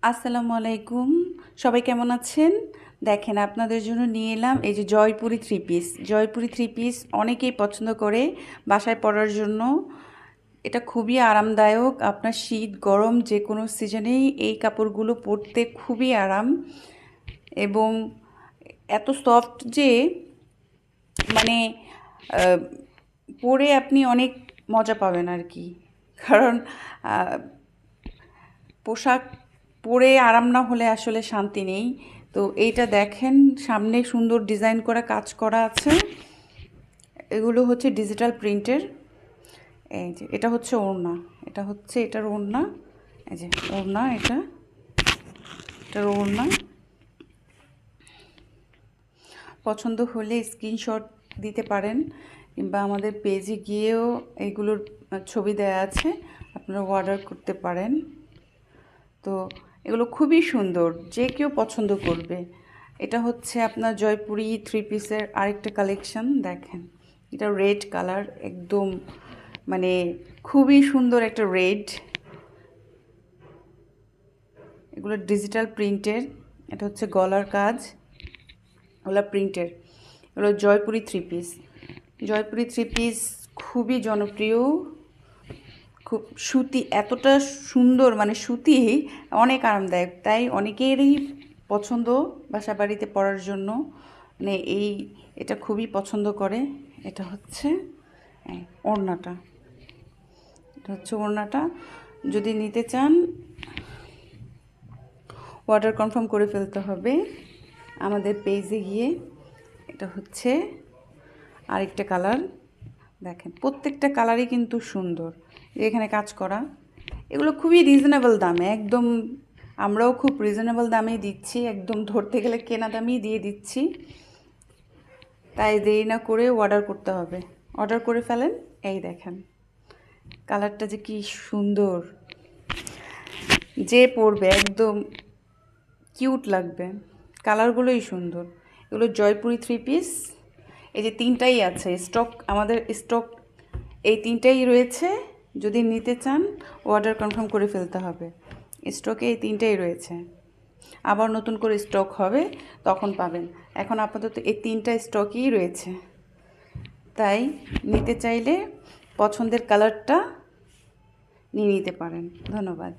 আসসালামু আলাইকুম। সবাই কেমন আছেন? দেখেন আপনাদের জন্য নিয়ে এলাম এই যে Jaipuri three piece. Jaipuri three piece অনেকেই পছন্দ করে বাসায় পরার জন্য। এটা খুবই আরামদায়ক। আপনার শীত গরম যে কোনো সিজনেই এই কাপড়গুলো পরতে খুবই আরাম এবং এত সফট যে মানে পরে আপনি অনেক মজা পাবেন আর কি। কারণ পোশাক পরে আরাম না হলে আসলে শান্তি নেই। তো এইটা দেখেন, সামনে সুন্দর ডিজাইন করা কাজ করা আছে। এগুলো হচ্ছে ডিজিটাল প্রিন্টের। এই যে এটা হচ্ছে ওড়না, এটা হচ্ছে এটার ওড়না। এই যে ওড়না, এটার ওড়না। পছন্দ হলে স্ক্রিনশট দিতে পারেন কিংবা আমাদের পেজে গিয়েও এইগুলোর ছবি দেওয়া আছে, আপনারা অর্ডার করতে পারেন। তো এগুলো খুবই সুন্দর, যে কেউ পছন্দ করবে। এটা হচ্ছে আপনার জয়পুরি থ্রি পিসের আরেকটা কালেকশন। দেখেন, এটা রেড কালার, একদম মানে খুবই সুন্দর একটা রেড। এগুলো ডিজিটাল প্রিন্টের। এটা হচ্ছে গলার কাজ, ওগুলো প্রিন্টের। এগুলো Jaipuri three piece. Jaipuri three piece খুবই জনপ্রিয়, খুব সুতি, এতটা সুন্দর, মানে সুতি অনেক আরামদায়ক, তাই অনেকেরই পছন্দ বাসা বাড়িতে পরার জন্য। মানে এটা খুবই পছন্দ করে। এটা হচ্ছে ওড়নাটা, এটা হচ্ছে ওড়নাটা। যদি নিতে চান অর্ডার কনফার্ম করে ফেলতে হবে আমাদের পেজে গিয়ে। এটা হচ্ছে আরেকটা কালার। দেখেন প্রত্যেকটা কালারই কিন্তু সুন্দর, এখানে কাজ করা। এগুলো খুবই রিজনেবল দামে, একদম আমরাও খুব রিজনেবল দামেই দিচ্ছি, একদম ধরতে গেলে কেনা দামেই দিয়ে দিচ্ছি। তাই দেরি না করে অর্ডার করতে হবে। অর্ডার করে ফেলেন। এই দেখেন কালারটা যে কি সুন্দর, যে পরবে একদম কিউট লাগবে। কালারগুলোই সুন্দর। এগুলো জয়পুরি থ্রি পিস। এই যে তিনটাই আছে স্টক, আমাদের স্টক এই তিনটাই রয়েছে। যদি নিতে চান অর্ডার কনফার্ম করে ফেলতে হবে। স্টকে এই তিনটাই রয়েছে, আবার নতুন করে স্টক হবে তখন পাবেন। এখন আপাতত এই তিনটা স্টকই রয়েছে, তাই নিতে চাইলে পছন্দের কালারটা নিয়ে নিতে পারেন। ধন্যবাদ।